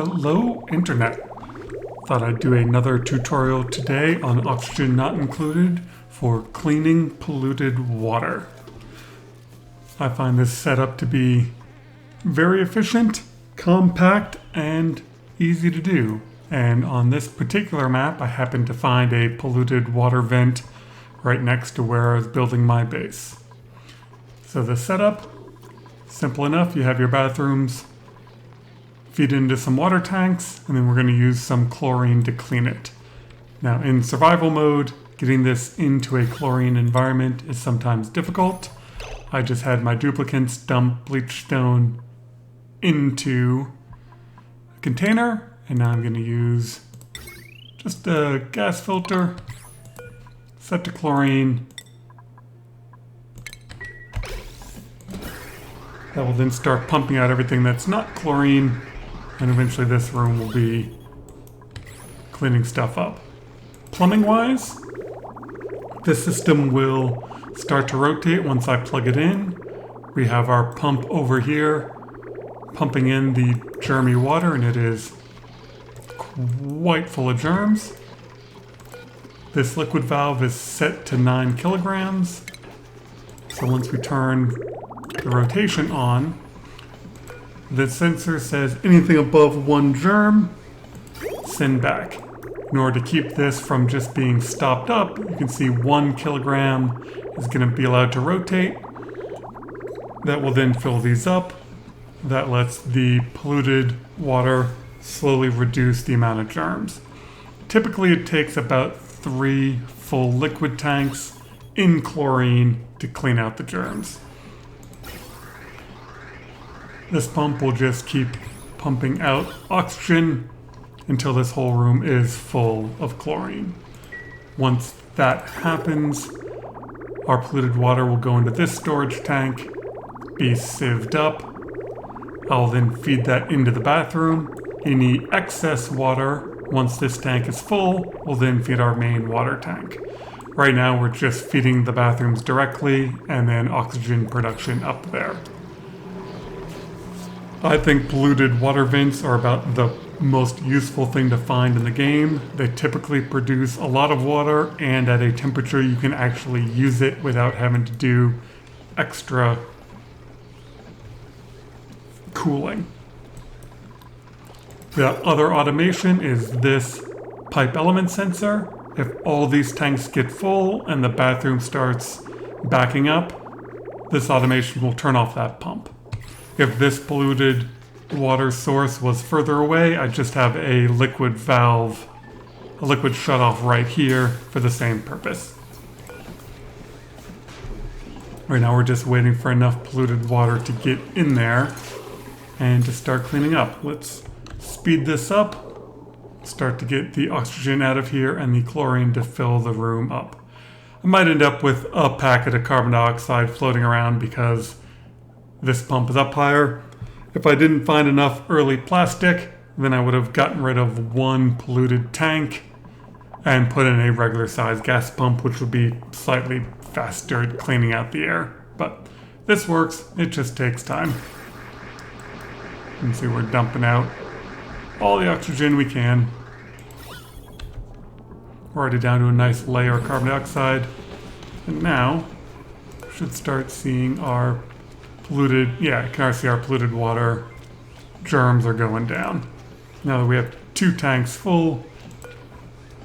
Hello, Internet. Thought I'd do another tutorial today on oxygen not included for cleaning polluted water. I find this setup to be very efficient, compact, and easy to do. And on this particular map, I happened to find a polluted water vent right next to where I was building my base. So the setup, simple enough. You have your bathrooms, feed into some water tanks, and then we're going to use some chlorine to clean it. Now in survival mode, getting this into a chlorine environment is sometimes difficult. I just had my duplicants dump bleach stone into a container, and now I'm going to use just a gas filter, set to chlorine. That will then start pumping out everything that's not chlorine, and eventually this room will be cleaning stuff up. Plumbing wise, this system will start to rotate once I plug it in. We have our pump over here pumping in the germy water, and it is quite full of germs. This liquid valve is set to 9 kilograms. So once we turn the rotation on, the sensor says anything above 1 germ, send back. In order to keep this from just being stopped up, you can see 1 kilogram is going to be allowed to rotate. That will then fill these up. That lets the polluted water slowly reduce the amount of germs. Typically it takes about 3 full liquid tanks in chlorine to clean out the germs. This pump will just keep pumping out oxygen until this whole room is full of chlorine. Once that happens, our polluted water will go into this storage tank, be sieved up. I'll then feed that into the bathroom. Any excess water, once this tank is full, will then feed our main water tank. Right now we're just feeding the bathrooms directly and then oxygen production up there. I think polluted water vents are about the most useful thing to find in the game. They typically produce a lot of water and at a temperature you can actually use it without having to do extra cooling. The other automation is this pipe element sensor. If all these tanks get full and the bathroom starts backing up, this automation will turn off that pump. If this polluted water source was further away, I just have a liquid valve, a liquid shutoff right here for the same purpose. Right now we're just waiting for enough polluted water to get in there and to start cleaning up. Let's speed this up, start to get the oxygen out of here and the chlorine to fill the room up. I might end up with a packet of carbon dioxide floating around because this pump is up higher. If I didn't find enough early plastic, then I would have gotten rid of 1 polluted tank and put in a regular size gas pump, which would be slightly faster at cleaning out the air. But this works, it just takes time. You can see we're dumping out all the oxygen we can. We're already down to a nice layer of carbon dioxide. And now, we should start seeing our polluted, yeah, you can already see our polluted water germs are going down. Now that we have 2 tanks full,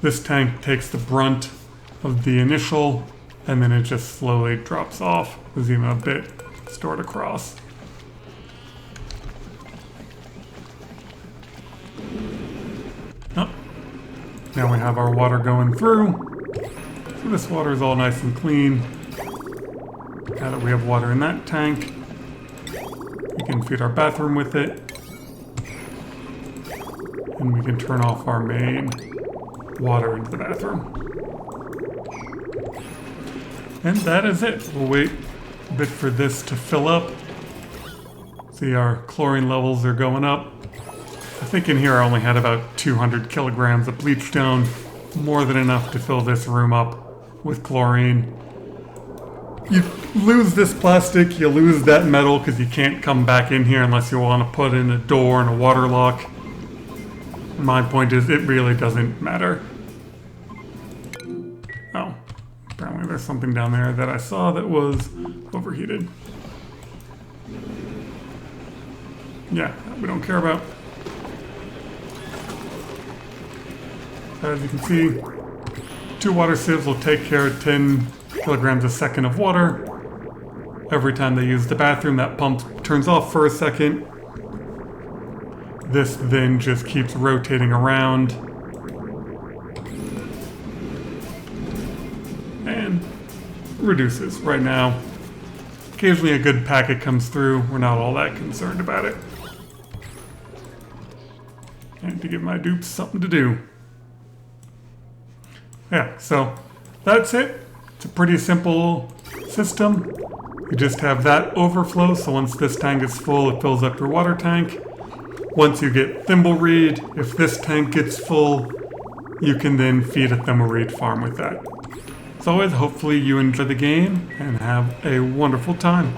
this tank takes the brunt of the initial, and then it just slowly drops off. There's even a bit stored across. Oh, now we have our water going through. So this water is all nice and clean. Now that we have water in that tank, we can feed our bathroom with it, and we can turn off our main water into the bathroom. And that is it. We'll wait a bit for this to fill up. See, our chlorine levels are going up. I think in here I only had about 200 kilograms of bleach stone, more than enough to fill this room up with chlorine. You lose this plastic, you lose that metal because you can't come back in here unless you want to put in a door and a water lock. My point is, it really doesn't matter. Oh, apparently there's something down there that I saw that was overheated. Yeah, we don't care about. As you can see, 2 water sieves will take care of 10 kilograms a second of water. Every time they use the bathroom, that pump turns off for a second. This then just keeps rotating around. And reduces. Right now, occasionally a good packet comes through. We're not all that concerned about it. And to give my dupes something to do. Yeah, so that's it. It's a pretty simple system. You just have that overflow, so once this tank is full, it fills up your water tank. Once you get thimbleweed, if this tank gets full, you can then feed a thimbleweed farm with that. As always, hopefully you enjoy the game and have a wonderful time.